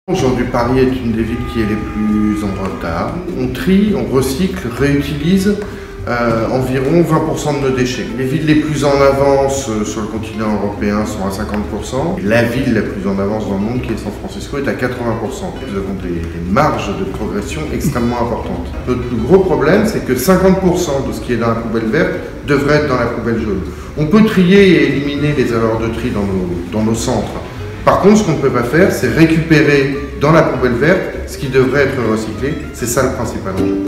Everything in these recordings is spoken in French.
Aujourd'hui, Paris est une des villes qui est les plus en retard. On trie, on recycle, réutilise environ 20% de nos déchets. Les villes les plus en avance sur le continent européen sont à 50%. La ville la plus en avance dans le monde, qui est San Francisco, est à 80%. Nous avons des marges de progression extrêmement importantes. Notre plus gros problème, c'est que 50% de ce qui est dans la poubelle verte devrait être dans la poubelle jaune. On peut trier et éliminer les erreurs de tri dans nos centres. Par contre, ce qu'on ne peut pas faire, c'est récupérer dans la poubelle verte ce qui devrait être recyclé. C'est ça le principal enjeu.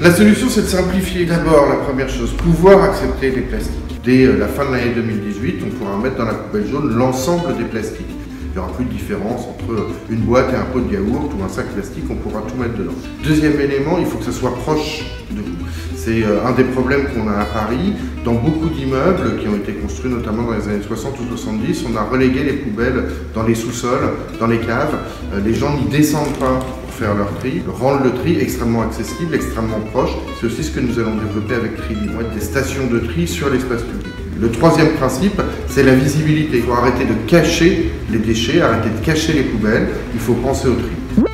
La solution, c'est de simplifier. D'abord, la première chose, pouvoir accepter les plastiques. Dès la fin de l'année 2018, on pourra mettre dans la poubelle jaune l'ensemble des plastiques. Il n'y aura plus de différence entre une boîte et un pot de yaourt ou un sac plastique, on pourra tout mettre dedans. Deuxième élément, il faut que ça soit proche de vous. C'est un des problèmes qu'on a à Paris. Dans beaucoup d'immeubles qui ont été construits notamment dans les années 60 ou 70, on a relégué les poubelles dans les sous-sols, dans les caves. Les gens n'y descendent pas pour faire leur tri. Rendre le tri extrêmement accessible, extrêmement proche, c'est aussi ce que nous allons développer avec Tri Libre, des stations de tri sur l'espace public. Le troisième principe, c'est la visibilité. Il faut arrêter de cacher les déchets, arrêter de cacher les poubelles. Il faut penser au tri.